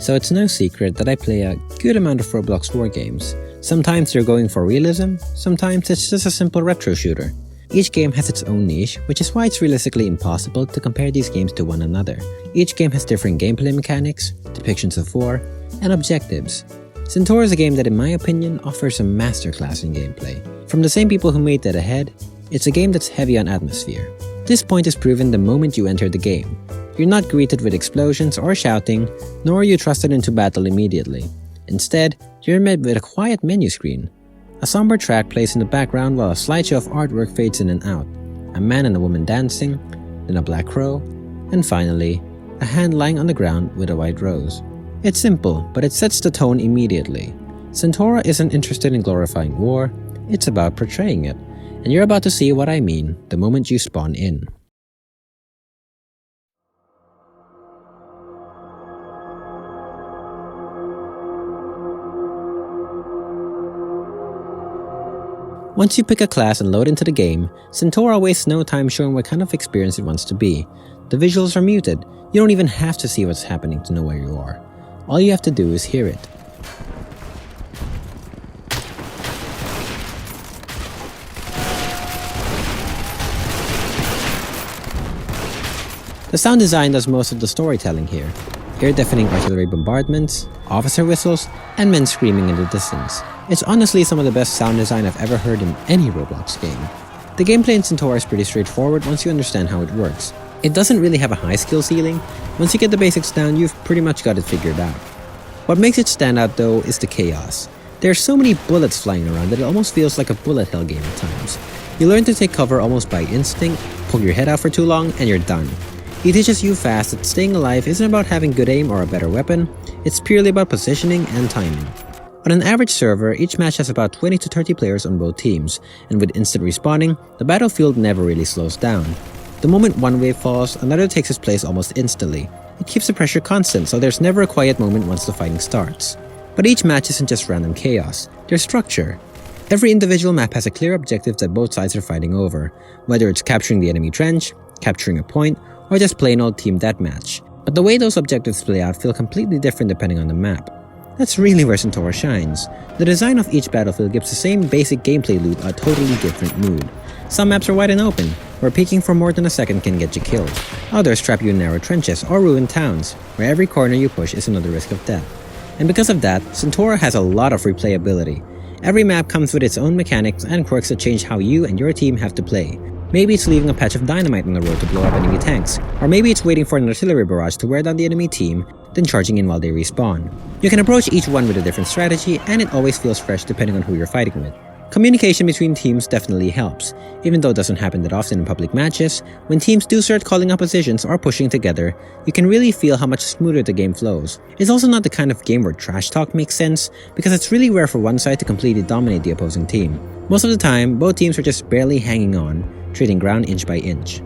so it's no secret that I play a good amount of Roblox war games. Sometimes they're going for realism, sometimes it's just a simple retro shooter. Each game has its own niche, which is why it's realistically impossible to compare these games to one another. Each game has different gameplay mechanics, depictions of war, and objectives. CENTAURA is a game that in my opinion offers a masterclass in gameplay. From the same people who made Dead Ahead, it's a game that's heavy on atmosphere. This point is proven the moment you enter the game. You're not greeted with explosions or shouting, nor are you thrusted into battle immediately. Instead, you're met with a quiet menu screen. A somber track plays in the background while a slideshow of artwork fades in and out. A man and a woman dancing, then a black crow, and finally, a hand lying on the ground with a white rose. It's simple, but it sets the tone immediately. CENTAURA isn't interested in glorifying war, it's about portraying it. And you're about to see what I mean the moment you spawn in. Once you pick a class and load into the game, CENTAURA wastes no time showing what kind of experience it wants to be. The visuals are muted, you don't even have to see what's happening to know where you are. All you have to do is hear it. The sound design does most of the storytelling here. Ear-deafening artillery bombardments, officer whistles, and men screaming in the distance. It's honestly some of the best sound design I've ever heard in any Roblox game. The gameplay in CENTAURA is pretty straightforward once you understand how it works. It doesn't really have a high skill ceiling. Once you get the basics down, you've pretty much got it figured out. What makes it stand out though is the chaos. There are so many bullets flying around that it almost feels like a bullet hell game at times. You learn to take cover almost by instinct, poke your head out for too long, and you're done. It teaches you fast that staying alive isn't about having good aim or a better weapon, it's purely about positioning and timing. On an average server, each match has about 20 to 30 players on both teams, and with instant respawning, the battlefield never really slows down. The moment one wave falls, another takes its place almost instantly. It keeps the pressure constant, so there's never a quiet moment once the fighting starts. But each match isn't just random chaos, there's structure. Every individual map has a clear objective that both sides are fighting over, whether it's capturing the enemy trench, capturing a point, or just plain old team deathmatch. But the way those objectives play out feel completely different depending on the map. That's really where CENTAURA shines. The design of each battlefield gives the same basic gameplay loop a totally different mood. Some maps are wide and open, where peeking for more than a second can get you killed. Others trap you in narrow trenches or ruined towns, where every corner you push is another risk of death. And because of that, CENTAURA has a lot of replayability. Every map comes with its own mechanics and quirks that change how you and your team have to play. Maybe it's leaving a patch of dynamite on the road to blow up enemy tanks, or maybe it's waiting for an artillery barrage to wear down the enemy team, then charging in while they respawn. You can approach each one with a different strategy, and it always feels fresh depending on who you're fighting with. Communication between teams definitely helps. Even though it doesn't happen that often in public matches, when teams do start calling up positions or pushing together, you can really feel how much smoother the game flows. It's also not the kind of game where trash talk makes sense, because it's really rare for one side to completely dominate the opposing team. Most of the time, both teams are just barely hanging on, trading ground inch by inch.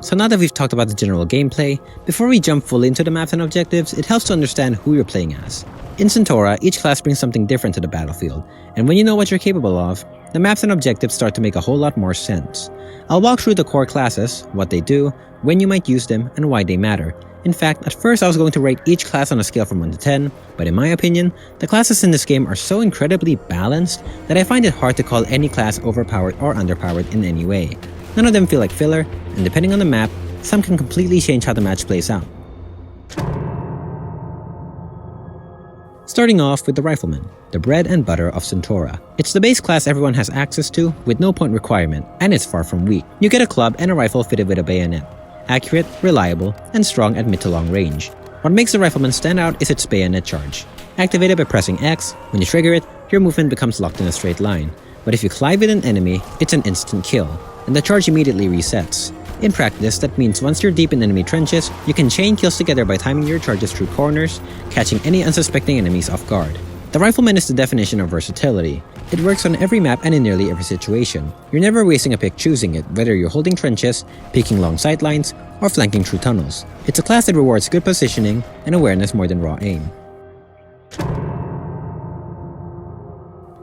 So now that we've talked about the general gameplay, before we jump fully into the maps and objectives, it helps to understand who you're playing as. In CENTAURA, each class brings something different to the battlefield, and when you know what you're capable of, the maps and objectives start to make a whole lot more sense. I'll walk through the core classes, what they do, when you might use them, and why they matter. In fact, at first I was going to rate each class on a scale from 1 to 10, but in my opinion, the classes in this game are so incredibly balanced that I find it hard to call any class overpowered or underpowered in any way. None of them feel like filler, and depending on the map, some can completely change how the match plays out. Starting off with the Rifleman, the bread and butter of CENTAURA. It's the base class everyone has access to with no point requirement, and it's far from weak. You get a club and a rifle fitted with a bayonet. Accurate, reliable, and strong at mid to long range. What makes the Rifleman stand out is its bayonet charge. Activated by pressing X, when you trigger it, your movement becomes locked in a straight line. But if you collide with an enemy, it's an instant kill, and the charge immediately resets. In practice, that means once you're deep in enemy trenches, you can chain kills together by timing your charges through corners, catching any unsuspecting enemies off guard. The Rifleman is the definition of versatility. It works on every map and in nearly every situation. You're never wasting a pick choosing it, whether you're holding trenches, peeking long sightlines, or flanking through tunnels. It's a class that rewards good positioning and awareness more than raw aim.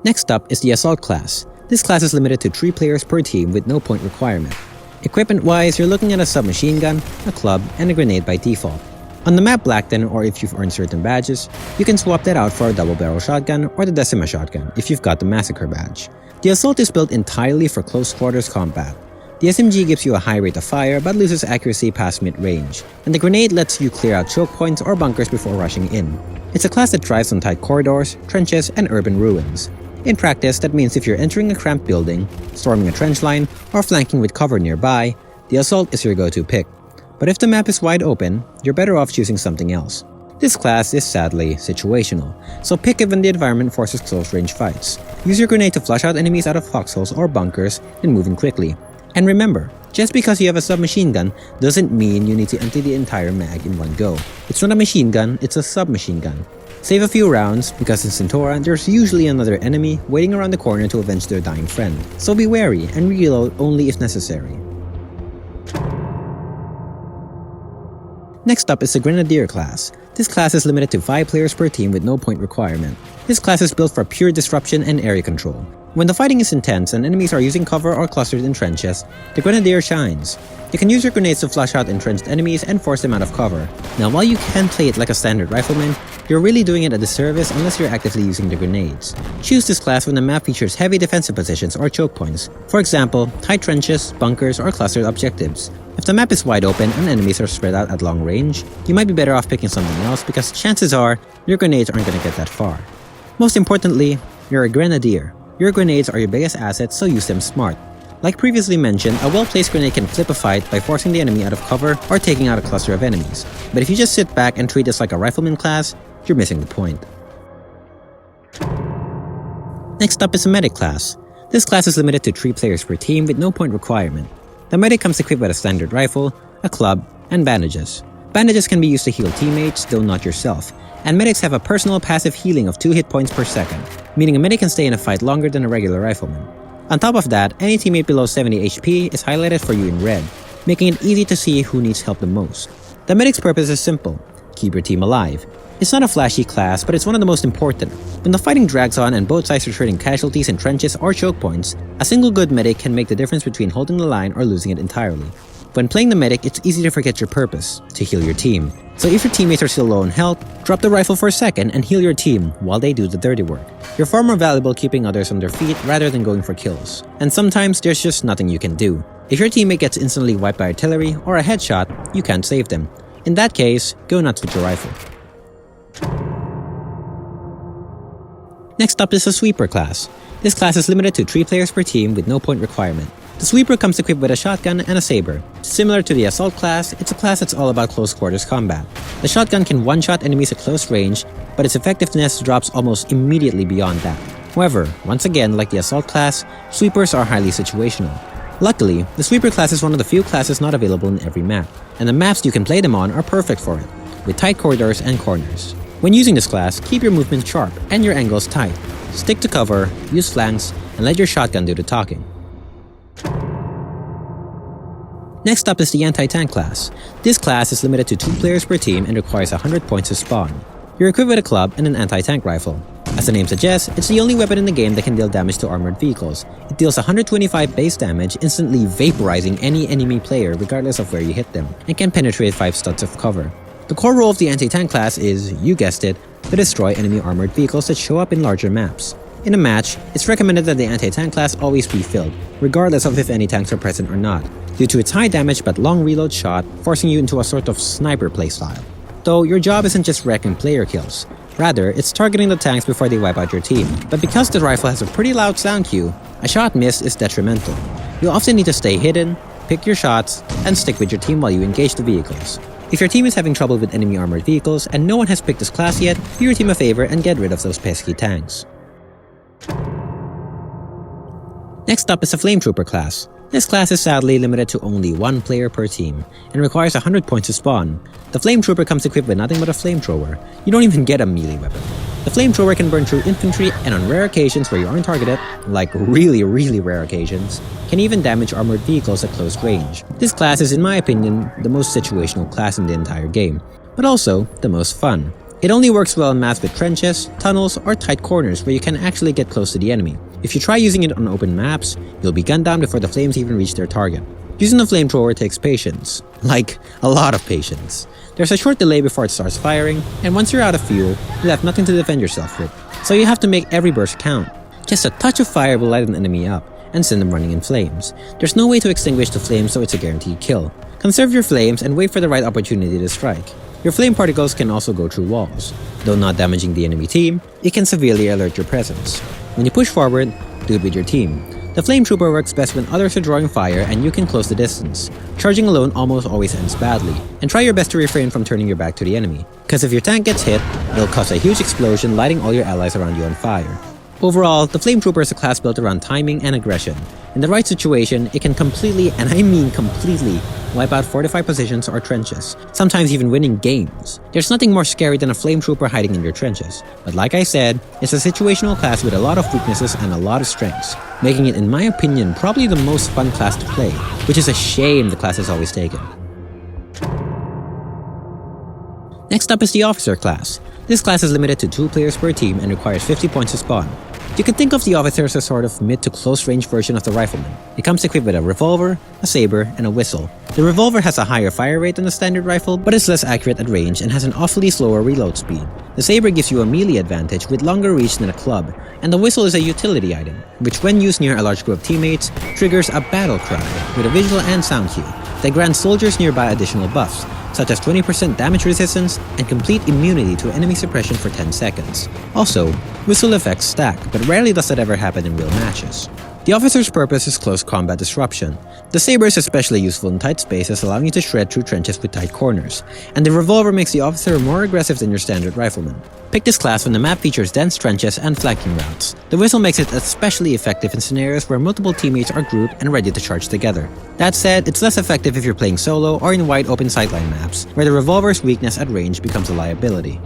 Next up is the Assault class. This class is limited to 3 players per team with no point requirement. Equipment-wise, you're looking at a submachine gun, a club, and a grenade by default. On the map Blackton, or if you've earned certain badges, you can swap that out for a double-barrel shotgun or the Decima shotgun if you've got the Massacre badge. The Assault is built entirely for close quarters combat. The SMG gives you a high rate of fire but loses accuracy past mid-range, and the grenade lets you clear out choke points or bunkers before rushing in. It's a class that thrives on tight corridors, trenches, and urban ruins. In practice, that means if you're entering a cramped building, storming a trench line, or flanking with cover nearby, the Assault is your go-to pick. But if the map is wide open, you're better off choosing something else. This class is sadly situational, so pick it when the environment forces close-range fights. Use your grenade to flush out enemies out of foxholes or bunkers and move in quickly. And remember, just because you have a submachine gun doesn't mean you need to empty the entire mag in one go. It's not a machine gun, it's a submachine gun. Save a few rounds, because in Centaura, there's usually another enemy waiting around the corner to avenge their dying friend, so be wary and reload only if necessary. Next up is the Grenadier class. This class is limited to 5 players per team with no point requirement. This class is built for pure disruption and area control. When the fighting is intense and enemies are using cover or clustered in trenches, the Grenadier shines. You can use your grenades to flush out entrenched enemies and force them out of cover. Now, while you can play it like a standard rifleman, you're really doing it a disservice unless you're actively using the grenades. Choose this class when the map features heavy defensive positions or choke points, for example, tight trenches, bunkers, or clustered objectives. If the map is wide open and enemies are spread out at long range, you might be better off picking something else because chances are your grenades aren't going to get that far. Most importantly, you're a Grenadier. Your grenades are your biggest asset, so use them smart. Like previously mentioned, a well-placed grenade can flip a fight by forcing the enemy out of cover or taking out a cluster of enemies. But if you just sit back and treat this like a rifleman class, you're missing the point. Next up is the Medic class. This class is limited to 3 players per team with no point requirement. The Medic comes equipped with a standard rifle, a club, and bandages. Bandages can be used to heal teammates, though not yourself, and medics have a personal passive healing of 2 hit points per second, meaning a medic can stay in a fight longer than a regular rifleman. On top of that, any teammate below 70 HP is highlighted for you in red, making it easy to see who needs help the most. The medic's purpose is simple: keep your team alive. It's not a flashy class, but it's one of the most important. When the fighting drags on and both sides are trading casualties in trenches or choke points, a single good medic can make the difference between holding the line or losing it entirely. When playing the medic, it's easy to forget your purpose: to heal your team. So if your teammates are still low on health, drop the rifle for a second and heal your team while they do the dirty work. You're far more valuable keeping others on their feet rather than going for kills. And sometimes there's just nothing you can do. If your teammate gets instantly wiped by artillery or a headshot, you can't save them. In that case, go nuts with your rifle. Next up is the Sweeper class. This class is limited to 3 players per team with no point requirement. The Sweeper comes equipped with a shotgun and a saber. Similar to the Assault class, it's a class that's all about close quarters combat. The shotgun can one-shot enemies at close range, but its effectiveness drops almost immediately beyond that. However, once again, like the Assault class, Sweepers are highly situational. Luckily, the Sweeper class is one of the few classes not available in every map, and the maps you can play them on are perfect for it, with tight corridors and corners. When using this class, keep your movement sharp and your angles tight. Stick to cover, use flanks, and let your shotgun do the talking. Next up is the Anti-Tank class. This class is limited to 2 players per team and requires 100 points to spawn. You're equipped with a club and an anti-tank rifle. As the name suggests, it's the only weapon in the game that can deal damage to armored vehicles. It deals 125 base damage, instantly vaporizing any enemy player regardless of where you hit them, and can penetrate 5 studs of cover. The core role of the anti-tank class is, you guessed it, to destroy enemy armored vehicles that show up in larger maps. In a match, it's recommended that the anti-tank class always be filled, regardless of if any tanks are present or not, due to its high damage but long reload shot, forcing you into a sort of sniper playstyle. Though your job isn't just wrecking player kills, rather it's targeting the tanks before they wipe out your team. But because the rifle has a pretty loud sound cue, a shot missed is detrimental. You'll often need to stay hidden, pick your shots, and stick with your team while you engage the vehicles. If your team is having trouble with enemy armored vehicles and no one has picked this class yet, do your team a favor and get rid of those pesky tanks. Next up is the Flametrooper class. This class is sadly limited to only 1 player per team, and requires 100 points to spawn. The Flametrooper comes equipped with nothing but a flamethrower. You don't even get a melee weapon. The Flamethrower can burn through infantry, and on rare occasions where you aren't targeted, like really rare occasions, can even damage armored vehicles at close range. This class is, in my opinion, the most situational class in the entire game, but also the most fun. It only works well in maps with trenches, tunnels, or tight corners where you can actually get close to the enemy. If you try using it on open maps, you'll be gunned down before the flames even reach their target. Using the flamethrower takes patience. Like, a lot of patience. There's a short delay before it starts firing, and once you're out of fuel, you'll have nothing to defend yourself with. So you have to make every burst count. Just a touch of fire will light an enemy up, and send them running in flames. There's no way to extinguish the flames, so it's a guaranteed kill. Conserve your flames and wait for the right opportunity to strike. Your flame particles can also go through walls. Though not damaging the enemy team, it can severely alert your presence. When you push forward, do it with your team. The Flametrooper works best when others are drawing fire and you can close the distance. Charging alone almost always ends badly, and try your best to refrain from turning your back to the enemy, because if your tank gets hit, it'll cause a huge explosion lighting all your allies around you on fire. Overall, the Flametrooper is a class built around timing and aggression. In the right situation, it can completely, and I mean completely, wipe out fortified positions or trenches, sometimes even winning games. There's nothing more scary than a Flametrooper hiding in your trenches, but like I said, it's a situational class with a lot of weaknesses and a lot of strengths, making it, in my opinion, probably the most fun class to play, which is a shame the class is always taken. Next up is the Officer class. This class is limited to 2 players per team and requires 50 points to spawn. You can think of the Officer as a sort of mid to close range version of the Rifleman. It comes equipped with a revolver, a saber, and a whistle. The revolver has a higher fire rate than the standard rifle, but is less accurate at range and has an awfully slower reload speed. The saber gives you a melee advantage with longer reach than a club, and the whistle is a utility item, which when used near a large group of teammates, triggers a battle cry with a visual and sound cue that grants soldiers nearby additional buffs, such as 20% damage resistance and complete immunity to enemy suppression for 10 seconds. Also, whistle effects stack, but rarely does that ever happen in real matches. The Officer's purpose is close combat disruption. The saber is especially useful in tight spaces, allowing you to shred through trenches with tight corners, and the revolver makes the Officer more aggressive than your standard Rifleman. Pick this class when the map features dense trenches and flanking routes. The whistle makes it especially effective in scenarios where multiple teammates are grouped and ready to charge together. That said, it's less effective if you're playing solo or in wide open sightline maps, where the revolver's weakness at range becomes a liability.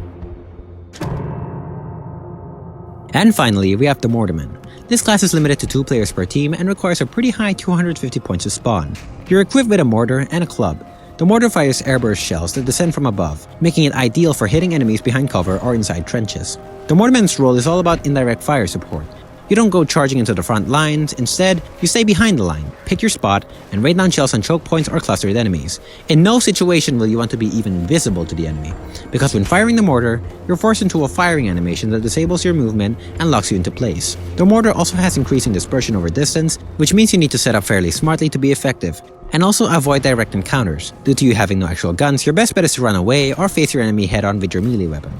And finally, we have the Mortarman. This class is limited to 2 players per team and requires a pretty high 250 points to spawn. You're equipped with a mortar and a club. The mortar fires airburst shells that descend from above, making it ideal for hitting enemies behind cover or inside trenches. The Mortarman's role is all about indirect fire support. You don't go charging into the front lines, instead, you stay behind the line, pick your spot, and rain down shells on choke points or clustered enemies. In no situation will you want to be even invisible to the enemy, because when firing the mortar, you're forced into a firing animation that disables your movement and locks you into place. The mortar also has increasing dispersion over distance, which means you need to set up fairly smartly to be effective, and also avoid direct encounters. Due to you having no actual guns, your best bet is to run away or face your enemy head-on with your melee weapon.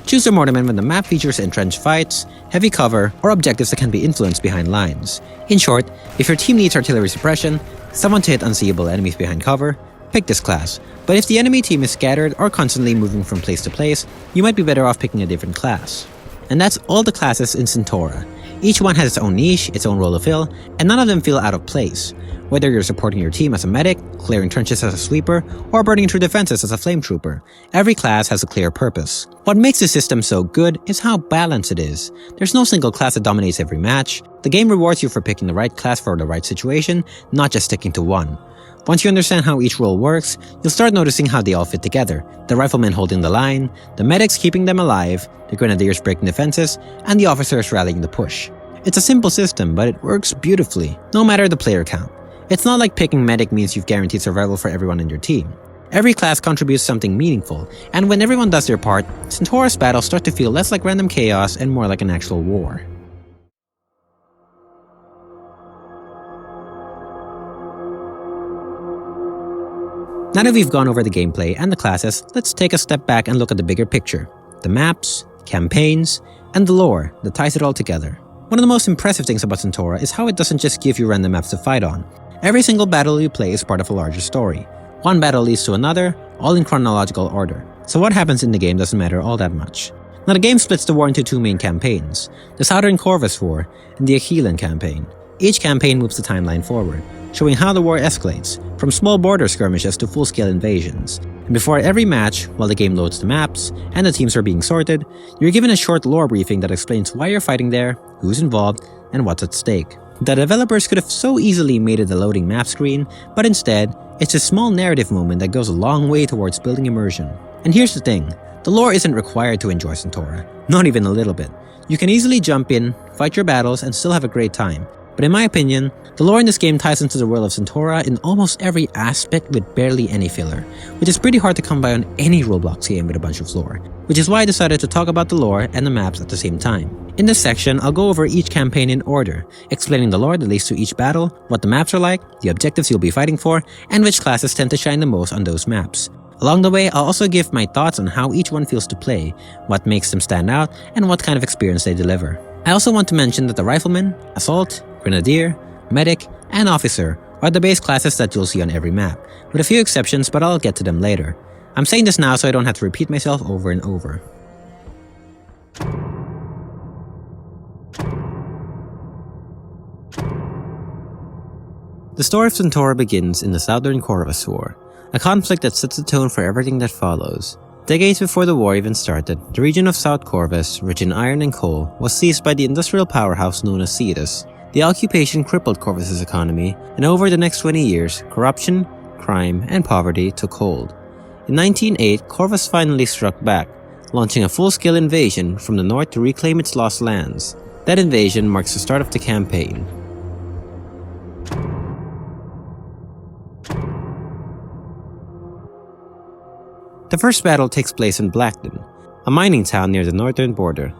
Choose the Mortarman when the map features entrenched fights, heavy cover, or objectives that can be influenced behind lines. In short, if your team needs artillery suppression, someone to hit unseeable enemies behind cover, pick this class. But if the enemy team is scattered or constantly moving from place to place, you might be better off picking a different class. And that's all the classes in CENTAURA. Each one has its own niche, its own role to fill, and none of them feel out of place. Whether you're supporting your team as a medic, clearing trenches as a sweeper, or burning through defenses as a flametrooper, every class has a clear purpose. What makes the system so good is how balanced it is. There's no single class that dominates every match. The game rewards you for picking the right class for the right situation, not just sticking to one. Once you understand how each role works, you'll start noticing how they all fit together. The Rifleman holding the line, the medics keeping them alive, the Grenadiers breaking defenses, and the officers rallying the push. It's a simple system, but it works beautifully, no matter the player count. It's not like picking medic means you've guaranteed survival for everyone in your team. Every class contributes something meaningful, and when everyone does their part, CENTAURA's battles start to feel less like random chaos and more like an actual war. Now that we've gone over the gameplay and the classes, let's take a step back and look at the bigger picture. The maps, campaigns, and the lore that ties it all together. One of the most impressive things about CENTAURA is how it doesn't just give you random maps to fight on. Every single battle you play is part of a larger story. One battle leads to another, all in chronological order. So what happens in the game doesn't matter all that much. Now the game splits the war into 2 main campaigns, the Southern Corvus War and the Aquilan Campaign. Each campaign moves the timeline forward, showing how the war escalates, from small border skirmishes to full-scale invasions. And before every match, while the game loads the maps and the teams are being sorted, you're given a short lore briefing that explains why you're fighting there, who's involved, and what's at stake. The developers could have so easily made it a loading map screen, but instead, it's a small narrative moment that goes a long way towards building immersion. And here's the thing, The lore isn't required to enjoy Centaura, not even a little bit. You can easily jump in, fight your battles, and still have a great time. But in my opinion, the lore in this game ties into the world of Centaura in almost every aspect with barely any filler, which is pretty hard to come by on any Roblox game with a bunch of lore, which is why I decided to talk about the lore and the maps at the same time. In this section, I'll go over each campaign in order, explaining the lore that leads to each battle, what the maps are like, the objectives you'll be fighting for, and which classes tend to shine the most on those maps. Along the way, I'll also give my thoughts on how each one feels to play, what makes them stand out, and what kind of experience they deliver. I also want to mention that the Rifleman, Assault, Grenadier, Medic, and Officer are the base classes that you'll see on every map, with a few exceptions, but I'll get to them later. I'm saying this now so I don't have to repeat myself over and over. The story of Centaura begins in the southern Corvus War, a conflict that sets the tone for everything that follows. Decades before the war even started, the region of South Corvus, rich in iron and coal, was seized by the industrial powerhouse known as Cetus. The occupation crippled Corvus's economy, and over the next 20 years, corruption, crime, and poverty took hold. In 1908, Corvus finally struck back, launching a full-scale invasion from the north to reclaim its lost lands. That invasion marks the start of the campaign. The first battle takes place in Blackton, a mining town near the northern border.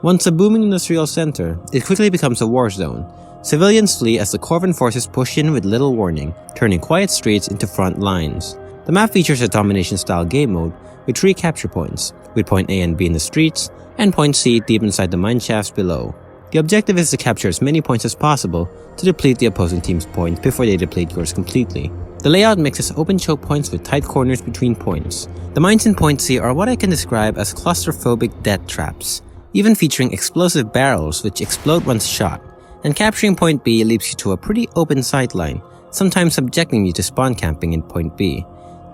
Once a booming industrial center, it quickly becomes a war zone. Civilians flee as the Corvan forces push in with little warning, turning quiet streets into front lines. The map features a domination-style game mode with 3 capture points, with point A and B in the streets, and point C deep inside the mine shafts below. The objective is to capture as many points as possible to deplete the opposing team's points before they deplete yours completely. The layout mixes open choke points with tight corners between points. The mines in point C are what I can describe as claustrophobic death traps, even featuring explosive barrels which explode once shot, and capturing point B leads you to a pretty open sightline, sometimes subjecting you to spawn camping in point B.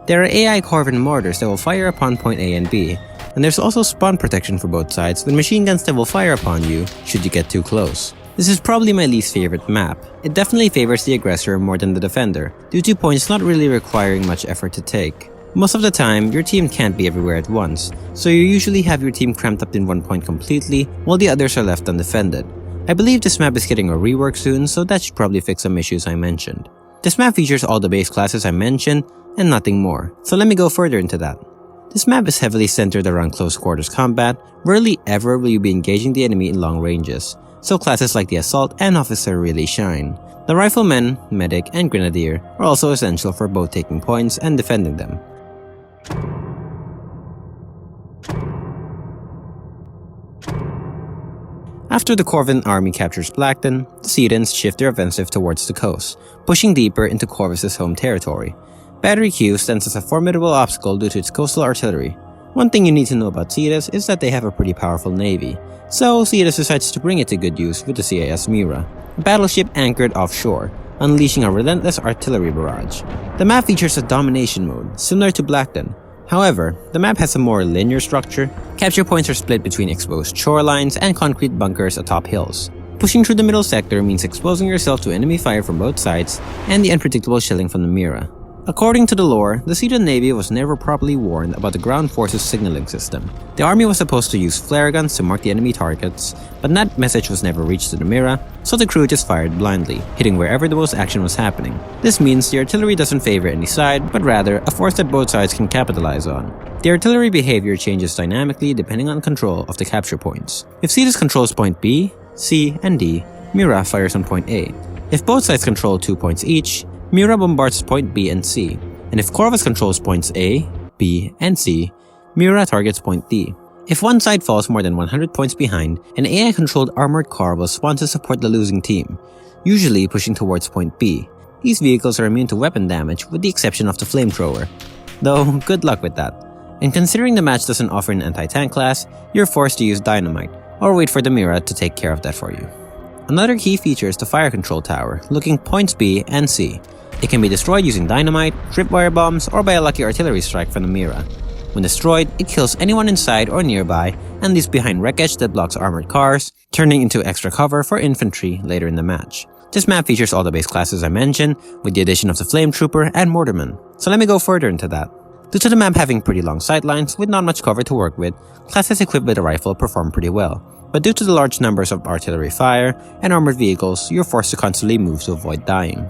There are AI Corvan mortars that will fire upon point A and B, and there's also spawn protection for both sides with machine guns that will fire upon you should you get too close. This is probably my least favorite map. It definitely favors the aggressor more than the defender, due to points not really requiring much effort to take. Most of the time, your team can't be everywhere at once, so you usually have your team cramped up in one point completely, while the others are left undefended. I believe this map is getting a rework soon, so that should probably fix some issues I mentioned. This map features all the base classes I mentioned, and nothing more, so let me go further into that. This map is heavily centered around close quarters combat. Rarely ever will you be engaging the enemy in long ranges, so classes like the Assault and Officer really shine. The Rifleman, Medic, and Grenadier are also essential for both taking points and defending them. After the Corvan army captures Blackton, the Cetans shift their offensive towards the coast, pushing deeper into Corvus's home territory. Battery Q stands as a formidable obstacle due to its coastal artillery. One thing you need to know about Cetus is that they have a pretty powerful navy, so Cetus decides to bring it to good use with the CIS Mira, a battleship anchored offshore, unleashing a relentless artillery barrage. The map features a domination mode, similar to Blackton. However, the map has a more linear structure. Capture points are split between exposed shorelines and concrete bunkers atop hills. Pushing through the middle sector means exposing yourself to enemy fire from both sides and the unpredictable shelling from the Mira. According to the lore, the Cetan Navy was never properly warned about the ground forces signaling system. The army was supposed to use flare guns to mark the enemy targets, but that message was never reached to the Mira, so the crew just fired blindly, hitting wherever the most action was happening. This means the artillery doesn't favor any side, but rather a force that both sides can capitalize on. The artillery behavior changes dynamically depending on control of the capture points. If Cetus controls point B, C, and D, Mira fires on point A. If both sides control 2 points each, Mira bombards point B and C, and if Corvus controls points A, B, and C, Mira targets point D. If one side falls more than 100 points behind, an AI-controlled armored car will spawn to support the losing team, usually pushing towards point B. These vehicles are immune to weapon damage with the exception of the Flametrooper, though good luck with that. And considering the match doesn't offer an anti-tank class, you're forced to use dynamite, or wait for the Mira to take care of that for you. Another key feature is the fire control tower, looking points B and C. It can be destroyed using dynamite, tripwire bombs, or by a lucky artillery strike from the Mira. When destroyed, it kills anyone inside or nearby and leaves behind wreckage that blocks armored cars, turning into extra cover for infantry later in the match. This map features all the base classes I mentioned, with the addition of the Flametrooper and Mortarman, so let me go further into that. Due to the map having pretty long sightlines with not much cover to work with, classes equipped with a rifle perform pretty well, but due to the large numbers of artillery fire and armored vehicles, you're forced to constantly move to avoid dying.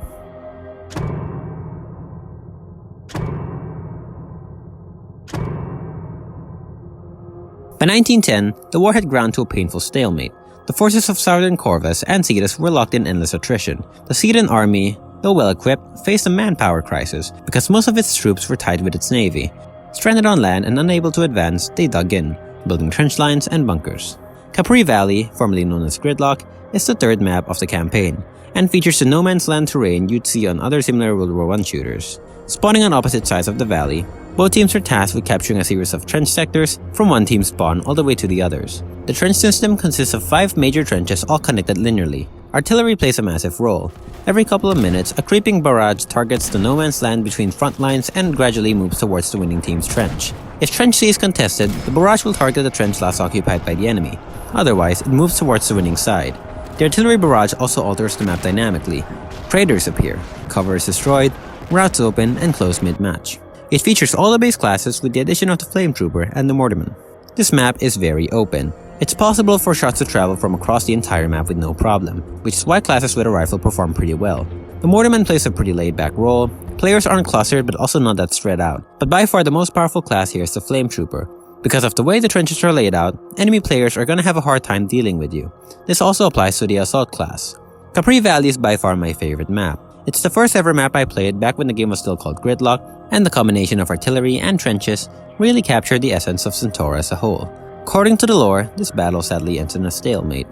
By 1910, the war had ground to a painful stalemate. The forces of southern Corvus and Cetus were locked in endless attrition. The Cetan army, though well-equipped, faced a manpower crisis because most of its troops were tied with its navy. Stranded on land and unable to advance, they dug in, building trench lines and bunkers. Capri Valley, formerly known as Gridlock, is the third map of the campaign, and features the no man's land terrain you'd see on other similar World War I shooters. Spawning on opposite sides of the valley, both teams are tasked with capturing a series of trench sectors from one team's spawn all the way to the others. The trench system consists of 5 major trenches all connected linearly. Artillery plays a massive role. Every couple of minutes, a creeping barrage targets the no man's land between front lines and gradually moves towards the winning team's trench. If trench C is contested, the barrage will target the trench last occupied by the enemy. Otherwise, it moves towards the winning side. The artillery barrage also alters the map dynamically. Craters appear, cover is destroyed, routes open, and close mid-match. It features all the base classes with the addition of the Flametrooper and the Mortarman. This map is very open. It's possible for shots to travel from across the entire map with no problem, which is why classes with a rifle perform pretty well. The Mortarman plays a pretty laid-back role. Players aren't clustered but also not that spread out. But by far the most powerful class here is the Flametrooper. Because of the way the trenches are laid out, enemy players are gonna have a hard time dealing with you. This also applies to the Assault class. Capri Valley is by far my favorite map. It's the first ever map I played back when the game was still called Gridlock, and the combination of artillery and trenches really captured the essence of CENTAURA as a whole. According to the lore, this battle sadly ends in a stalemate.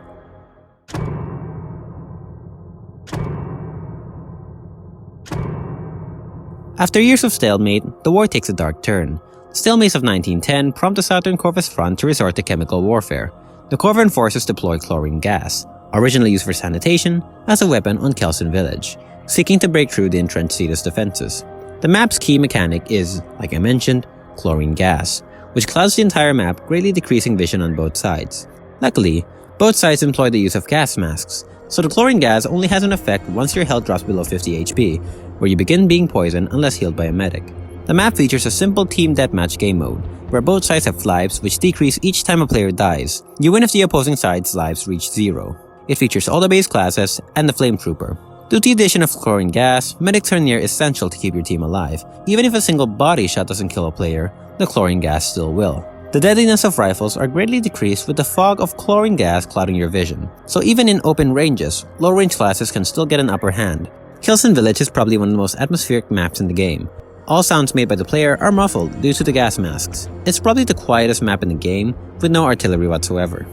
After years of stalemate, the war takes a dark turn. The stalemates of 1910 prompt the southern Corvus front to resort to chemical warfare. The Corvan forces deploy chlorine gas, originally used for sanitation, as a weapon on Kelson Village, seeking to break through the entrenched Cetus defenses. The map's key mechanic is, like I mentioned, chlorine gas, which clouds the entire map, greatly decreasing vision on both sides. Luckily, both sides employ the use of gas masks, so the chlorine gas only has an effect once your health drops below 50 HP, where you begin being poisoned unless healed by a medic. The map features a simple team deathmatch game mode, where both sides have lives which decrease each time a player dies. You win if the opposing side's lives reach 0. It features all the base classes and the Flametrooper. Due to the addition of chlorine gas, medics are near essential to keep your team alive. Even if a single body shot doesn't kill a player, the chlorine gas still will. The deadliness of rifles are greatly decreased with the fog of chlorine gas clouding your vision. So even in open ranges, low-range classes can still get an upper hand. Kelson Village is probably one of the most atmospheric maps in the game. All sounds made by the player are muffled due to the gas masks. It's probably the quietest map in the game, with no artillery whatsoever.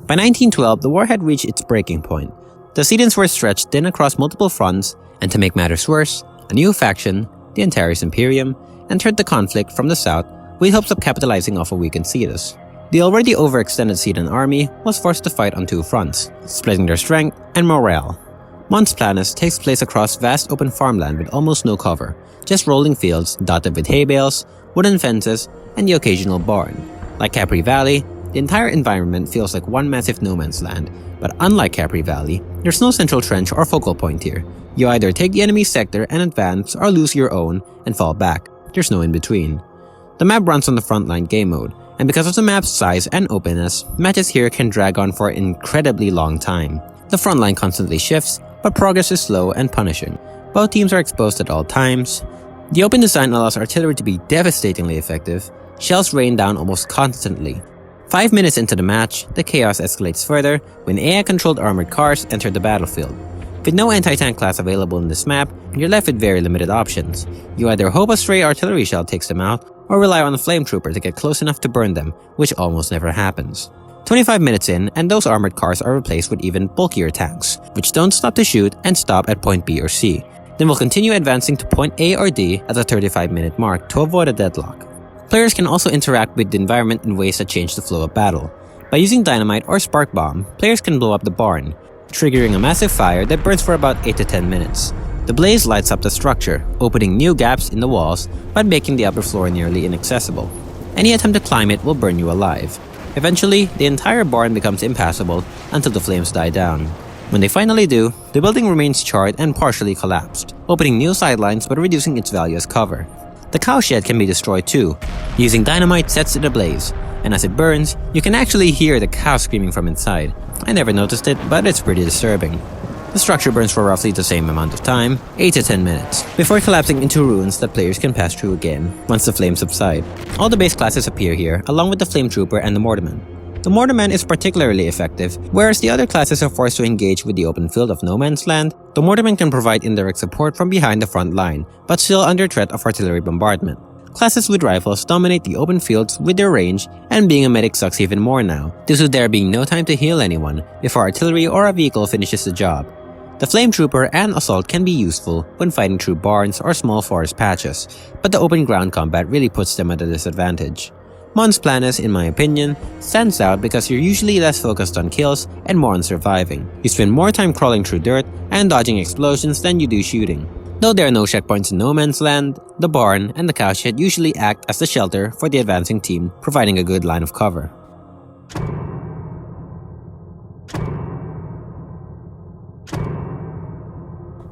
By 1912, the war had reached its breaking point. The Cetans were stretched thin across multiple fronts, and to make matters worse, a new faction, the Antares Imperium, entered the conflict from the south with hopes of capitalizing off a weakened Cetus. The already overextended Cetan army was forced to fight on 2 fronts, splitting their strength and morale. Mons Planus takes place across vast open farmland with almost no cover, just rolling fields dotted with hay bales, wooden fences, and the occasional barn. Like Capri Valley, the entire environment feels like one massive no man's land, but unlike Capri Valley, there's no central trench or focal point here. You either take the enemy's sector and advance or lose your own and fall back. There's no in between. The map runs on the frontline game mode, and because of the map's size and openness, matches here can drag on for an incredibly long time. The frontline constantly shifts, but progress is slow and punishing. Both teams are exposed at all times. The open design allows artillery to be devastatingly effective. Shells rain down almost constantly. 5 minutes into the match, the chaos escalates further when AI-controlled armored cars enter the battlefield. With no anti-tank class available in this map, you're left with very limited options. You either hope a stray artillery shell takes them out, or rely on a Flametrooper to get close enough to burn them, which almost never happens. 25 minutes in, and those armored cars are replaced with even bulkier tanks, which don't stop to shoot and stop at point B or C. Then will continue advancing to point A or D at the 35-minute mark to avoid a deadlock. Players can also interact with the environment in ways that change the flow of battle. By using dynamite or spark bomb, players can blow up the barn, triggering a massive fire that burns for about 8 to 10 minutes. The blaze lights up the structure, opening new gaps in the walls but making the upper floor nearly inaccessible. Any attempt to climb it will burn you alive. Eventually, the entire barn becomes impassable until the flames die down. When they finally do, the building remains charred and partially collapsed, opening new sidelines but reducing its value as cover. The cowshed can be destroyed too, using dynamite sets it ablaze, and as it burns, you can actually hear the cow screaming from inside. I never noticed it, but it's pretty disturbing. The structure burns for roughly the same amount of time, 8 to 10 minutes, before collapsing into ruins that players can pass through again once the flames subside. All the base classes appear here, along with the Flametrooper and the Mortarman. The Mortarman is particularly effective, whereas the other classes are forced to engage with the open field of no man's land. The Mortarman can provide indirect support from behind the front line, but still under threat of artillery bombardment. Classes with rifles dominate the open fields with their range, and being a medic sucks even more now, due to there being no time to heal anyone before artillery or a vehicle finishes the job. The Flametrooper and Assault can be useful when fighting through barns or small forest patches, but the open ground combat really puts them at a disadvantage. Mons Planus, in my opinion, stands out because you're usually less focused on kills and more on surviving. You spend more time crawling through dirt and dodging explosions than you do shooting. Though there are no checkpoints in no man's land, the barn and the cowshed usually act as the shelter for the advancing team, providing a good line of cover.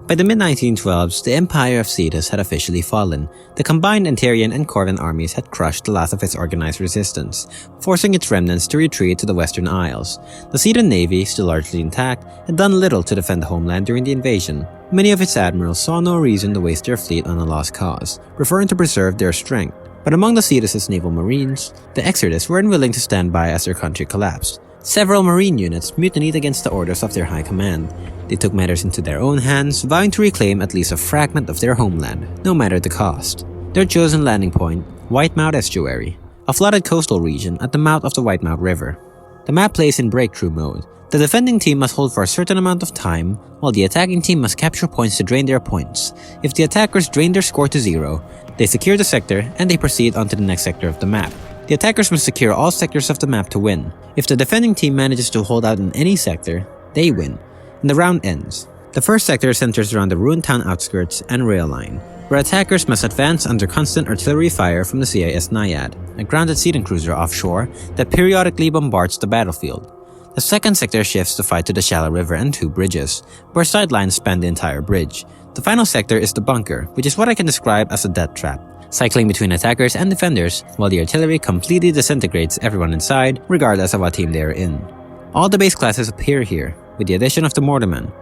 By the mid-1912s, the Empire of Cetus had officially fallen. The combined Antarian and Corvan armies had crushed the last of its organized resistance, forcing its remnants to retreat to the Western Isles. The Cetan navy, still largely intact, had done little to defend the homeland during the invasion. Many of its admirals saw no reason to waste their fleet on a lost cause, preferring to preserve their strength. But among the Cetus' naval marines, the Exodus were unwilling to stand by as their country collapsed. Several marine units mutinied against the orders of their high command. They took matters into their own hands, vowing to reclaim at least a fragment of their homeland, no matter the cost. Their chosen landing point, Whitemouth Estuary, a flooded coastal region at the mouth of the Whitemouth River. The map plays in breakthrough mode. The defending team must hold for a certain amount of time, while the attacking team must capture points to drain their points. If the attackers drain their score to 0, they secure the sector and they proceed on to the next sector of the map. The attackers must secure all sectors of the map to win. If the defending team manages to hold out in any sector, they win, and the round ends. The first sector centers around the ruined town outskirts and rail line, where attackers must advance under constant artillery fire from the CIS Naiad, a grounded Cetan cruiser offshore that periodically bombards the battlefield. The second sector shifts to fight to the shallow river and 2 bridges, where sidelines span the entire bridge. The final sector is the bunker, which is what I can describe as a death trap, cycling between attackers and defenders while the artillery completely disintegrates everyone inside, regardless of what team they are in. All the base classes appear here, with the addition of the Mortarman.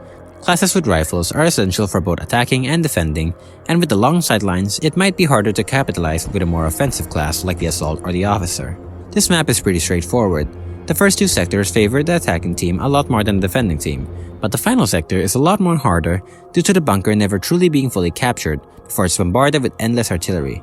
Classes with rifles are essential for both attacking and defending, and with the long sidelines, it might be harder to capitalize with a more offensive class like the Assault or the Officer. This map is pretty straightforward. The first 2 sectors favor the attacking team a lot more than the defending team, but the final sector is a lot more harder due to the bunker never truly being fully captured before it's bombarded with endless artillery.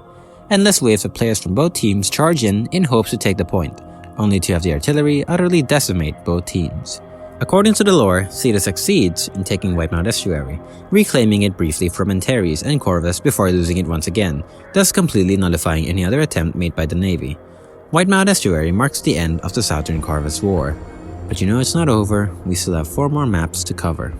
Endless waves of players from both teams charge in hopes to take the point, only to have the artillery utterly decimate both teams. According to the lore, Cetus succeeds in taking Whitemouth Estuary, reclaiming it briefly from Antares and Corvus before losing it once again, thus completely nullifying any other attempt made by the Navy. Whitemouth Estuary marks the end of the Southern Corvus War. But you know it's not over, we still have 4 more maps to cover.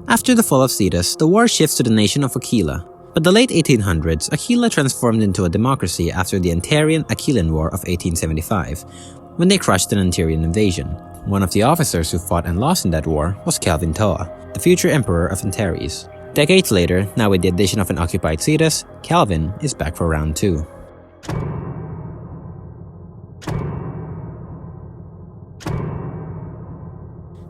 After the fall of Cetus, the war shifts to the nation of Aquila. But the late 1800s, Aquila transformed into a democracy after the Antarian-Aquilan War of 1875, when they crushed an Antarian invasion. One of the officers who fought and lost in that war was Calvin Toa, the future emperor of Antares. Decades later, now with the addition of an occupied Cetus, Calvin is back for round 2.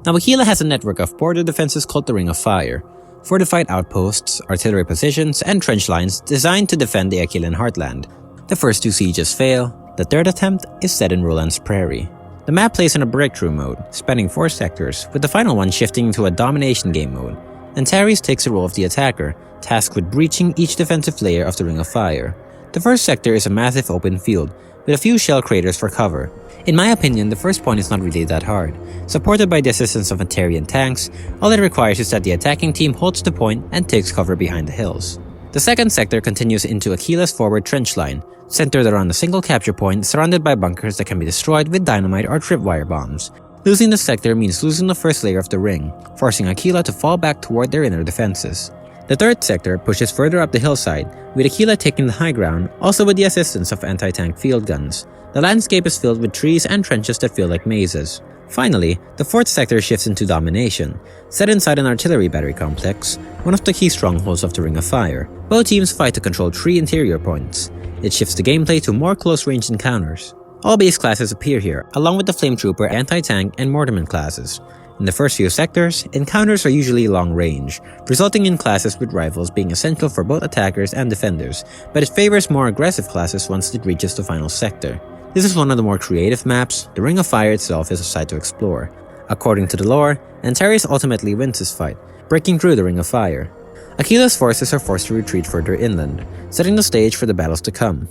Now Aquila has a network of border defenses called the Ring of Fire, fortified outposts, artillery positions, and trench lines designed to defend the Aquilan heartland. The first 2 sieges fail, the third attempt is set in Roland's Prairie. The map plays in a breakthrough mode, spanning 4 sectors, with the final one shifting to a domination game mode. Antares takes the role of the attacker, tasked with breaching each defensive layer of the Ring of Fire. The first sector is a massive open field, with a few shell craters for cover. In my opinion, the first point is not really that hard. Supported by the assistance of Antarian tanks, all it requires is that the attacking team holds the point and takes cover behind the hills. The second sector continues into Aquila's forward trench line, centered around a single capture point surrounded by bunkers that can be destroyed with dynamite or tripwire bombs. Losing the sector means losing the first layer of the ring, forcing Aquila to fall back toward their inner defenses. The third sector pushes further up the hillside, with Aquila taking the high ground, also with the assistance of anti-tank field guns. The landscape is filled with trees and trenches that feel like mazes. Finally, the fourth sector shifts into domination. Set inside an artillery battery complex, one of the key strongholds of the Ring of Fire, both teams fight to control 3 interior points. It shifts the gameplay to more close-range encounters. All base classes appear here, along with the Flametrooper, anti-tank, and Mortarman classes. In the first few sectors, encounters are usually long-range, resulting in classes with rifles being essential for both attackers and defenders, but it favors more aggressive classes once it reaches the final sector. This is one of the more creative maps. The Ring of Fire itself is a site to explore. According to the lore, Antares ultimately wins this fight, breaking through the Ring of Fire. Aquila's forces are forced to retreat further inland, setting the stage for the battles to come.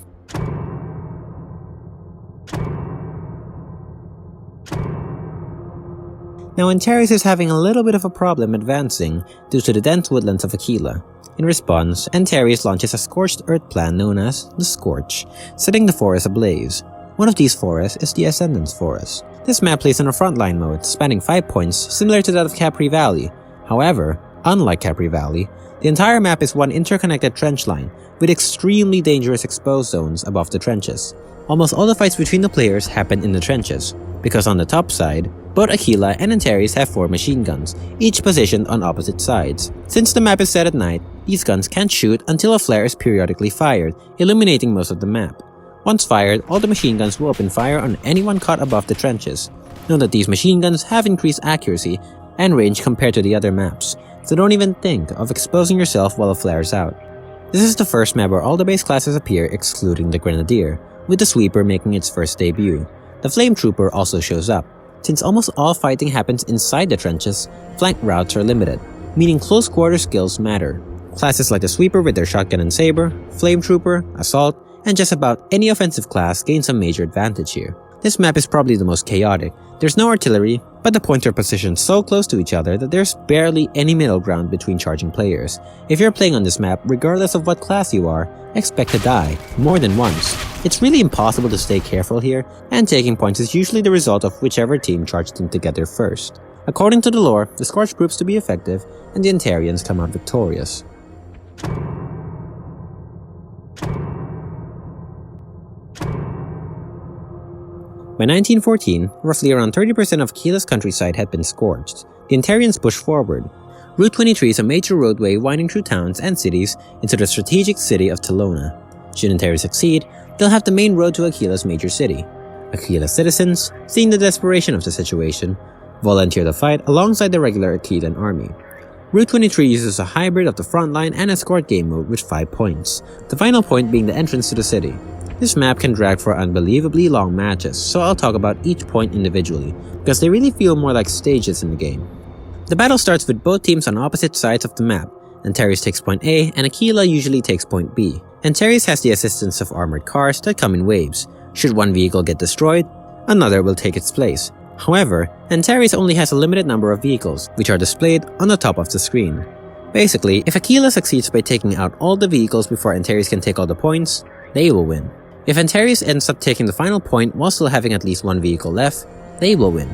Now Antares is having a little bit of a problem advancing due to the dense woodlands of Aquila. In response, Antares launches a scorched earth plan known as the Scorch, setting the forest ablaze. One of these forests is the Ascendēns Forest. This map plays in a frontline mode, spanning 5 points, similar to that of Capri Valley. However, unlike Capri Valley, the entire map is one interconnected trench line, with extremely dangerous exposed zones above the trenches. Almost all the fights between the players happen in the trenches, because on the top side, both Aquila and Antares have 4 machine guns, each positioned on opposite sides. Since the map is set at night, these guns can't shoot until a flare is periodically fired, illuminating most of the map. Once fired, all the machine guns will open fire on anyone caught above the trenches. Note that these machine guns have increased accuracy and range compared to the other maps, so don't even think of exposing yourself while it flares out. This is the first map where all the base classes appear excluding the Grenadier, with the Sweeper making its first debut. The Flametrooper also shows up. Since almost all fighting happens inside the trenches, flank routes are limited, meaning close quarter skills matter. Classes like the Sweeper with their shotgun and saber, Flametrooper, Assault, and just about any offensive class gain some major advantage here. This map is probably the most chaotic. There's no artillery, but the points are positioned so close to each other that there's barely any middle ground between charging players. If you're playing on this map, regardless of what class you are, expect to die, more than once. It's really impossible to stay careful here, and taking points is usually the result of whichever team charged them together first. According to the lore, the Scorch proves to be effective, and the Antarians come out victorious. By 1914, roughly around 30% of Aquila's countryside had been scorched. The Antarians pushed forward. Route 23 is a major roadway winding through towns and cities into the strategic city of Talona. Should Antares succeed, they'll have the main road to Aquila's major city. Aquila's citizens, seeing the desperation of the situation, volunteer to fight alongside the regular Aquilan army. Route 23 uses a hybrid of the frontline and escort game mode with 5 points, the final point being the entrance to the city. This map can drag for unbelievably long matches, so I'll talk about each point individually, because they really feel more like stages in the game. The battle starts with both teams on opposite sides of the map. Antares takes point A, and Aquila usually takes point B. Antares has the assistance of armored cars that come in waves. Should one vehicle get destroyed, another will take its place. However, Antares only has a limited number of vehicles, which are displayed on the top of the screen. Basically, if Aquila succeeds by taking out all the vehicles before Antares can take all the points, they will win. If Antares ends up taking the final point while still having at least one vehicle left, they will win.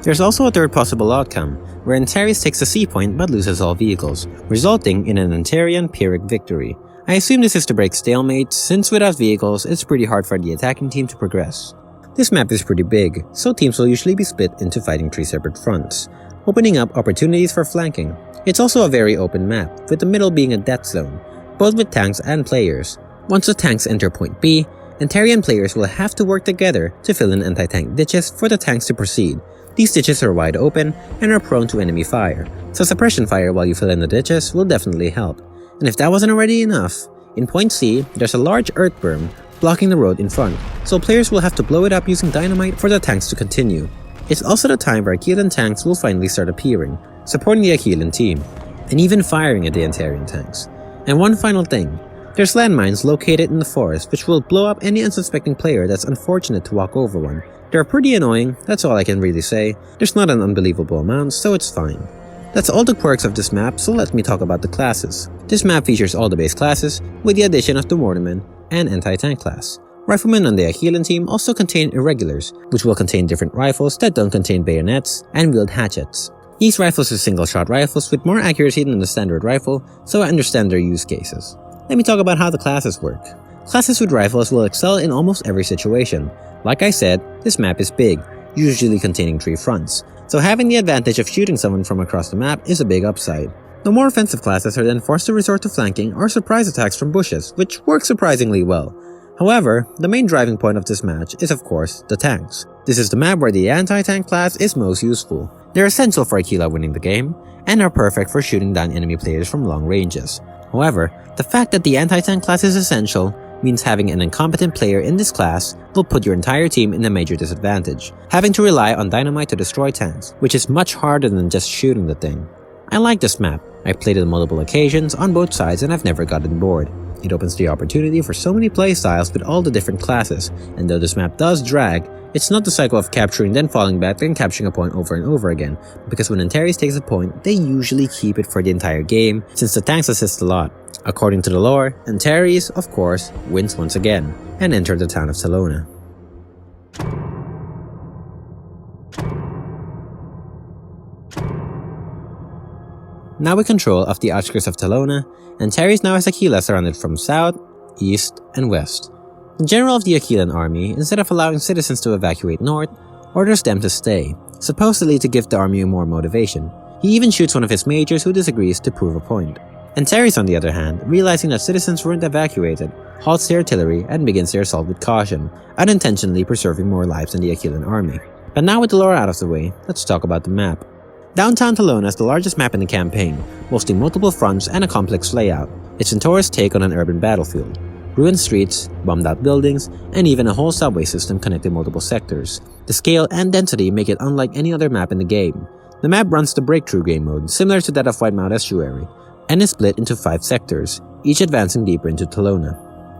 There's also a third possible outcome, where Antares takes the C point but loses all vehicles, resulting in an Antarian Pyrrhic victory. I assume this is to break stalemate, since without vehicles, it's pretty hard for the attacking team to progress. This map is pretty big, so teams will usually be split into fighting 3 separate fronts, opening up opportunities for flanking. It's also a very open map, with the middle being a death zone, both with tanks and players. Once the tanks enter point B, Antarian players will have to work together to fill in anti-tank ditches for the tanks to proceed. These ditches are wide open and are prone to enemy fire, so suppression fire while you fill in the ditches will definitely help. And if that wasn't already enough, in point C, there's a large earth berm blocking the road in front, so players will have to blow it up using dynamite for the tanks to continue. It's also the time where Aquilan tanks will finally start appearing, supporting the Aquilan team, and even firing at the Antarian tanks. And one final thing, there's landmines located in the forest which will blow up any unsuspecting player that's unfortunate to walk over one. They're pretty annoying, that's all I can really say. There's not an unbelievable amount, so it's fine. That's all the quirks of this map, so let me talk about the classes. This map features all the base classes, with the addition of the Mortarman and anti-tank class. Riflemen on the Aquilan team also contain irregulars, which will contain different rifles that don't contain bayonets and wield hatchets. These rifles are single-shot rifles with more accuracy than the standard rifle, so I understand their use cases. Let me talk about how the classes work. Classes with rifles will excel in almost every situation. Like I said, this map is big, usually containing 3 fronts, so having the advantage of shooting someone from across the map is a big upside. The more offensive classes are then forced to resort to flanking or surprise attacks from bushes, which work surprisingly well. However, the main driving point of this match is of course the tanks. This is the map where the anti-tank class is most useful. They're essential for Aquila winning the game, and are perfect for shooting down enemy players from long ranges. However, the fact that the anti-tank class is essential means having an incompetent player in this class will put your entire team in a major disadvantage, having to rely on dynamite to destroy tanks, which is much harder than just shooting the thing. I like this map. I've played it on multiple occasions on both sides and I've never gotten bored. It opens the opportunity for so many playstyles with all the different classes, and though this map does drag, it's not the cycle of capturing then falling back then capturing a point over and over again, because when Antares takes a point, they usually keep it for the entire game since the tanks assist a lot. According to the lore, Antares, of course, wins once again, and enter the town of Talona. Now with control of the outskirts of Talona, Antares now has Aquila surrounded from south, east, and west. The general of the Aquilan army, instead of allowing citizens to evacuate north, orders them to stay, supposedly to give the army more motivation. He even shoots one of his majors who disagrees to prove a point. Antares, on the other hand, realizing that citizens weren't evacuated, halts their artillery and begins their assault with caution, unintentionally preserving more lives than the Aquilan army. But now with the lore out of the way, let's talk about the map. Downtown Talona is the largest map in the campaign, boasting multiple fronts and a complex layout. It's Centaura's take on an urban battlefield. Ruined streets, bombed-out buildings, and even a whole subway system connecting multiple sectors. The scale and density make it unlike any other map in the game. The map runs the breakthrough game mode, similar to that of Whitemouth Estuary, and is split into 5 sectors, each advancing deeper into Talona.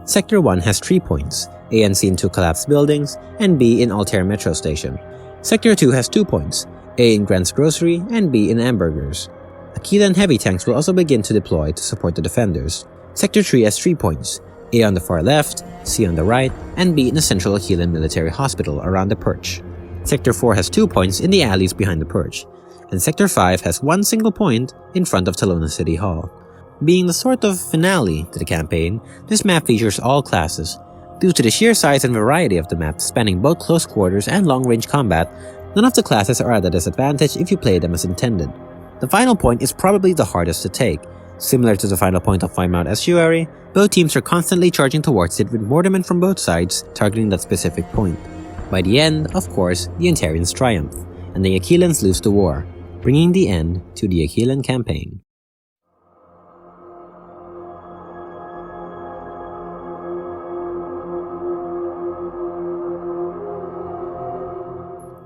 Sector 1 has 3 points, A and C in 2 collapsed buildings, and B in Altair Metro Station. Sector 2 has 2 points, A in Grant's Grocery, and B in Hamburgers. Aquilan heavy tanks will also begin to deploy to support the defenders. Sector 3 has 3 points, A on the far left, C on the right, and B in the central Aquilan military hospital around the perch. Sector 4 has 2 points in the alleys behind the perch, and Sector 5 has 1 single point in front of Talona City Hall. Being the sort of finale to the campaign, this map features all classes. Due to the sheer size and variety of the map spanning both close quarters and long-range combat, none of the classes are at a disadvantage if you play them as intended. The final point is probably the hardest to take. Similar to the final point of Whitemouth Estuary, both teams are constantly charging towards it with Mortarman from both sides targeting that specific point. By the end, of course, the Antarians triumph, and the Aquilans lose the war, bringing the end to the Aquilan Campaign.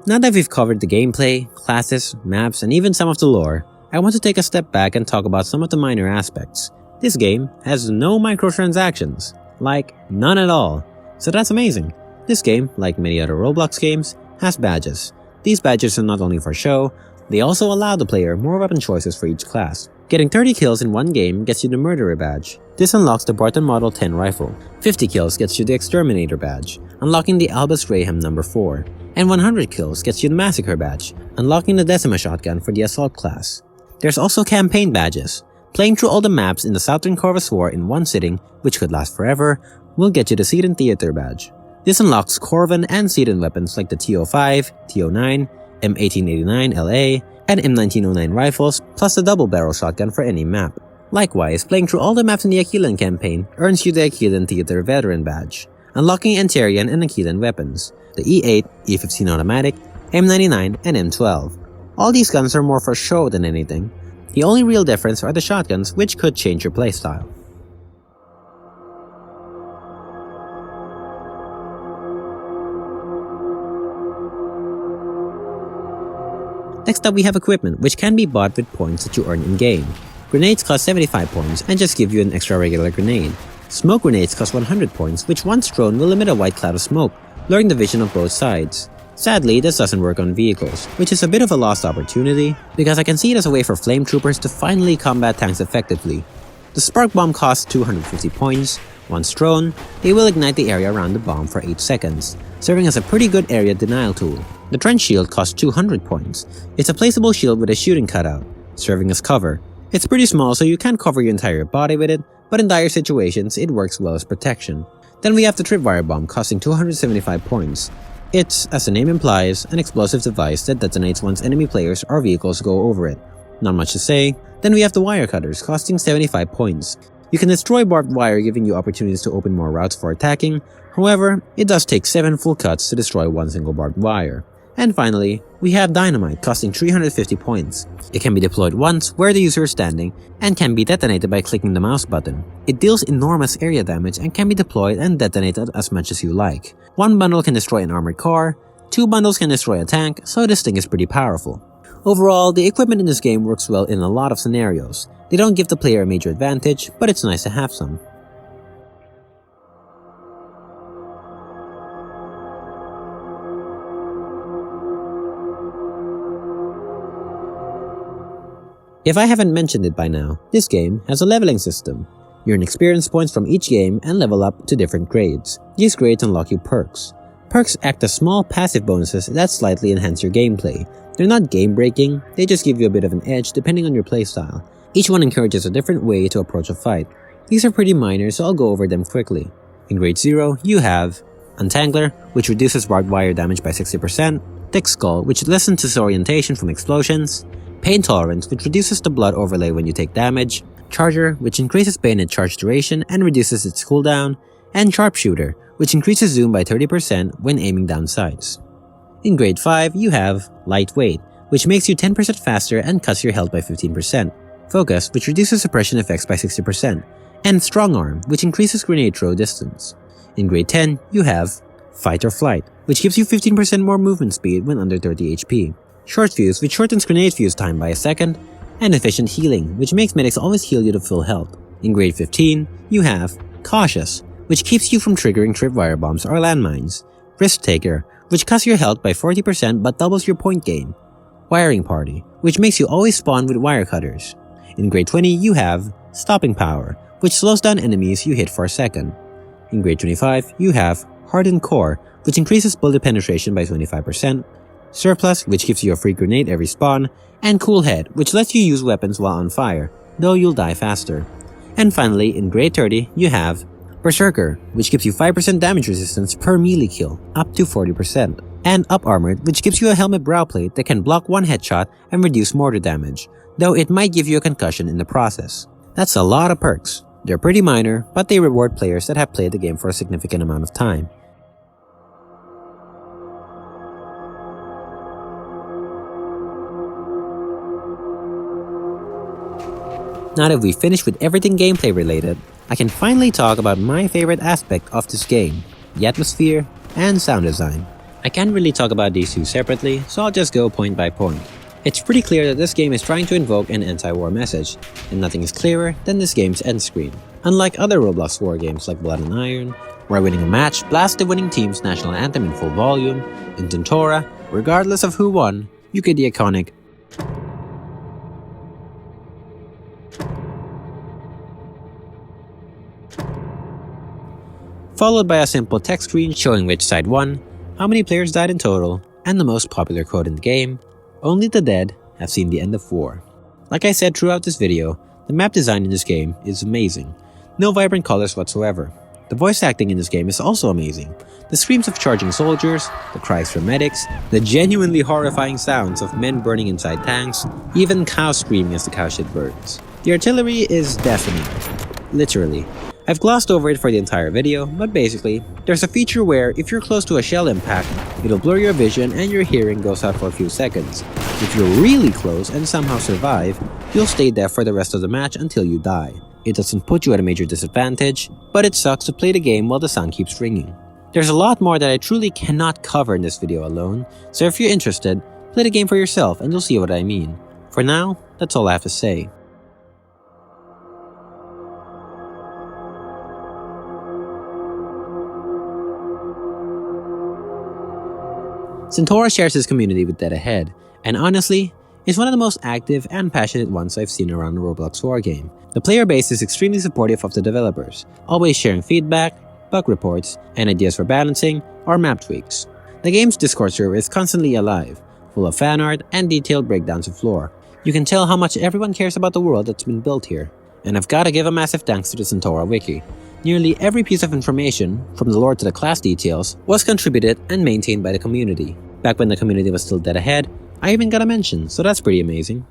Now that we've covered the gameplay, classes, maps, and even some of the lore, I want to take a step back and talk about some of the minor aspects. This game has no microtransactions, like none at all, so that's amazing. This game, like many other Roblox games, has badges. These badges are not only for show, they also allow the player more weapon choices for each class. Getting 30 kills in one game gets you the Murderer badge. This unlocks the Barton Model 10 rifle. 50 kills gets you the Exterminator badge, unlocking the Albus Graham No. 4. And 100 kills gets you the Massacre badge, unlocking the Decima shotgun for the Assault class. There's also campaign badges. Playing through all the maps in the Southern Corvus War in one sitting, which could last forever, will get you the Sedan Theater badge. This unlocks Corvin and Sedan weapons like the TO5, TO9, M1889 LA, and M1909 rifles, plus the double barrel shotgun for any map. Likewise, playing through all the maps in the Aquilan campaign earns you the Aquilan Theater Veteran badge, unlocking Antarian and Aquilan weapons, the E8, E15 automatic, M99, and M12. All these guns are more for show than anything. The only real difference are the shotguns, which could change your playstyle. Next up we have equipment, which can be bought with points that you earn in-game. Grenades cost 75 points and just give you an extra regular grenade. Smoke grenades cost 100 points, which once thrown will emit a white cloud of smoke, blurring the vision of both sides. Sadly, this doesn't work on vehicles, which is a bit of a lost opportunity, because I can see it as a way for Flametroopers to finally combat tanks effectively. The Spark Bomb costs 250 points, Once thrown, they will ignite the area around the bomb for 8 seconds, serving as a pretty good area denial tool. The trench shield costs 200 points. It's a placeable shield with a shooting cutout, serving as cover. It's pretty small so you can't cover your entire body with it, but in dire situations it works well as protection. Then we have the tripwire bomb costing 275 points. It's, as the name implies, an explosive device that detonates once enemy players or vehicles go over it. Not much to say. Then we have the wire cutters costing 75 points. You can destroy barbed wire, giving you opportunities to open more routes for attacking. However, it does take 7 full cuts to destroy one single barbed wire. And finally, we have dynamite costing 350 points. It can be deployed once where the user is standing and can be detonated by clicking the mouse button. It deals enormous area damage and can be deployed and detonated as much as you like. One bundle can destroy an armored car, 2 bundles can destroy a tank, so this thing is pretty powerful. Overall, the equipment in this game works well in a lot of scenarios. They don't give the player a major advantage, but it's nice to have some. If I haven't mentioned it by now, this game has a leveling system. You earn experience points from each game and level up to different grades. These grades unlock you perks. Perks act as small passive bonuses that slightly enhance your gameplay. They're not game-breaking, they just give you a bit of an edge depending on your playstyle. Each one encourages a different way to approach a fight. These are pretty minor, so I'll go over them quickly. In grade 0, you have Untangler, which reduces barbed wire damage by 60%, Thick Skull, which lessens disorientation from explosions, Pain Tolerance, which reduces the blood overlay when you take damage, Charger, which increases bayonet charge duration and reduces its cooldown, and Sharpshooter, which increases zoom by 30% when aiming down sights. In grade 5, you have Lightweight, which makes you 10% faster and cuts your health by 15%, Focus, which reduces suppression effects by 60%, and Strong Arm, which increases grenade throw distance. In grade 10, you have Fight or Flight, which gives you 15% more movement speed when under 30 HP. Short Fuse, which shortens grenade fuse time by a second, and Efficient Healing, which makes medics always heal you to full health. In grade 15, you have Cautious, which keeps you from triggering tripwire bombs or landmines. Risk Taker, which cuts your health by 40% but doubles your point gain. Wiring Party, which makes you always spawn with wire cutters. In grade 20, you have Stopping Power, which slows down enemies you hit for a second. In grade 25, you have Hardened Core, which increases bullet penetration by 25%. Surplus, which gives you a free grenade every spawn, and Cool Head, which lets you use weapons while on fire, though you'll die faster. And finally, in grade 30, you have Berserker, which gives you 5% damage resistance per melee kill, up to 40%, and Up Armored, which gives you a helmet brow plate that can block one headshot and reduce mortar damage, though it might give you a concussion in the process. That's a lot of perks. They're pretty minor, but they reward players that have played the game for a significant amount of time. Now that we've finished with everything gameplay related, I can finally talk about my favorite aspect of this game, the atmosphere and sound design. I can't really talk about these two separately, so I'll just go point by point. It's pretty clear that this game is trying to invoke an anti-war message, and nothing is clearer than this game's end screen. Unlike other Roblox war games like Blood and Iron, where winning a match blasts the winning team's national anthem in full volume, in CENTAURA, regardless of who won, you get the iconic followed by a simple text screen showing which side won, how many players died in total, and the most popular quote in the game, "Only the dead have seen the end of war." Like I said throughout this video, the map design in this game is amazing. No vibrant colors whatsoever. The voice acting in this game is also amazing. The screams of charging soldiers, the cries from medics, the genuinely horrifying sounds of men burning inside tanks, even cows screaming as the cowshit burns. The artillery is deafening. Literally. I've glossed over it for the entire video, but basically, there's a feature where if you're close to a shell impact, it'll blur your vision and your hearing goes out for a few seconds. If you're really close and somehow survive, you'll stay deaf for the rest of the match until you die. It doesn't put you at a major disadvantage, but it sucks to play the game while the sound keeps ringing. There's a lot more that I truly cannot cover in this video alone, so if you're interested, play the game for yourself and you'll see what I mean. For now, that's all I have to say. CENTAURA shares its community with Dead Ahead, and honestly, It's one of the most active and passionate ones I've seen around a Roblox war game. The player base is extremely supportive of the developers, always sharing feedback, bug reports, and ideas for balancing or map tweaks. The game's Discord server is constantly alive, full of fan art and detailed breakdowns of lore. You can tell how much everyone cares about the world that's been built here. And I've gotta give a massive thanks to the CENTAURA wiki. Nearly every piece of information, from the lore to the class details, was contributed and maintained by the community. Back when the community was still dead ahead, I even got a mention, so that's pretty amazing.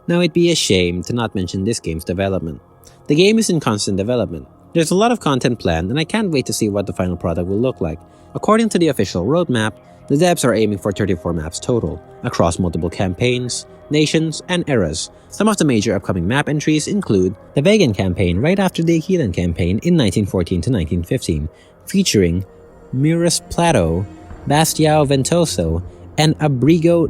Now it'd be a shame to not mention this game's development. The game is in constant development. There's a lot of content planned and I can't wait to see what the final product will look like. According to the official roadmap, the devs are aiming for 34 maps total, across multiple campaigns, nations, and eras. Some of the major upcoming map entries include the Vegan campaign right after the Aquilan Campaign in 1914 to 1915, featuring Mons Planus, Bastião Ventoso, and Abrigo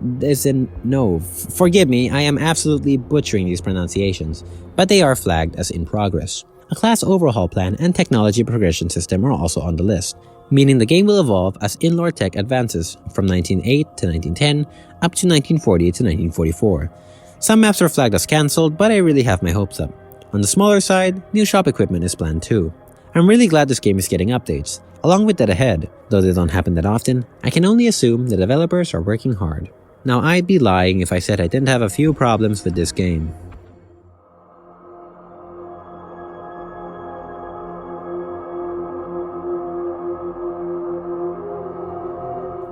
No. Forgive me, I am absolutely butchering these pronunciations, but they are flagged as in progress. A class overhaul plan and technology progression system are also on the list, meaning the game will evolve as in-lore tech advances from 1908 to 1910 up to 1940 to 1944. Some maps are flagged as cancelled, but I really have my hopes up. On the smaller side, new shop equipment is planned too. I'm really glad this game is getting updates. Along with that ahead, though they don't happen that often, I can only assume the developers are working hard. Now I'd be lying if I said I didn't have a few problems with this game.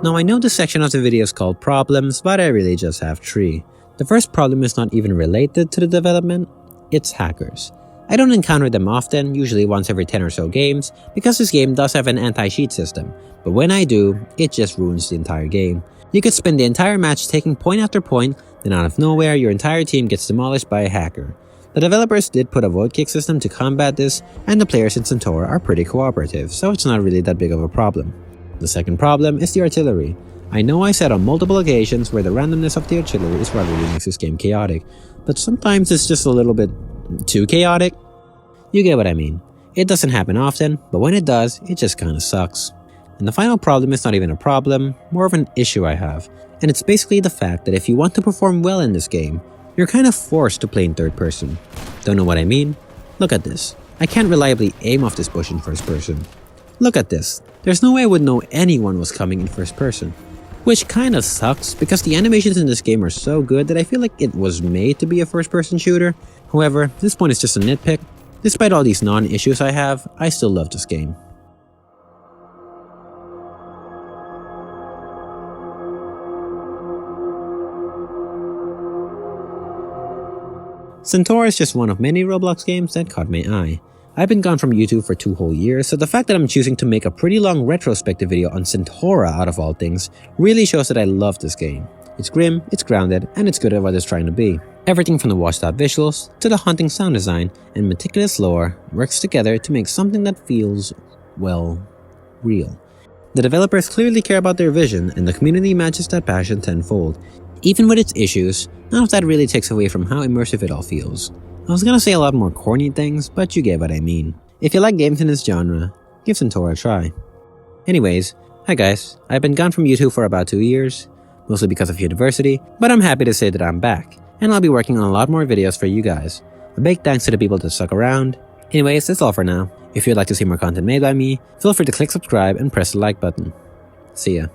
Now I know this section of the video is called problems, but I really just have 3. The first problem is not even related to the development, it's hackers. I don't encounter them often, usually once every 10 or so games, because this game does have an anti-cheat system, but when I do, it just ruins the entire game. You could spend the entire match taking point after point, then out of nowhere your entire team gets demolished by a hacker. The developers did put a vote kick system to combat this, and the players in CENTAURA are pretty cooperative, so it's not really that big of a problem. The second problem is the artillery. I know I said on multiple occasions where the randomness of the artillery is what really makes this game chaotic, but sometimes it's just a little bit too chaotic. You get what I mean. It doesn't happen often, but when it does, it just kinda sucks. And the final problem is not even a problem, more of an issue I have, and it's basically the fact that if you want to perform well in this game, you're kind of forced to play in third person. Don't know what I mean? Look at this. I can't reliably aim off this bush in first person. Look at this. There's no way I would know anyone was coming in first person. Which kinda sucks, because the animations in this game are so good that I feel like it was made to be a first person shooter. However, this point is just a nitpick. Despite all these non-issues I have, I still love this game. CENTAURA is just one of many Roblox games that caught my eye. I've been gone from YouTube for 2 whole years, so the fact that I'm choosing to make a pretty long retrospective video on CENTAURA out of all things really shows that I love this game. It's grim, it's grounded, and it's good at what it's trying to be. Everything from the washed out visuals to the haunting sound design and meticulous lore works together to make something that feels, well, real. The developers clearly care about their vision, and the community matches that passion tenfold. Even with its issues, none of that really takes away from how immersive it all feels. I was gonna say a lot more corny things, but you get what I mean. If you like games in this genre, give CENTAURA a try. Anyways, hi guys, I've been gone from YouTube for about 2 years, mostly because of university, but I'm happy to say that I'm back, and I'll be working on a lot more videos for you guys. A big thanks to the people that stuck around. Anyways, that's all for now. If you'd like to see more content made by me, feel free to click subscribe and press the like button. See ya.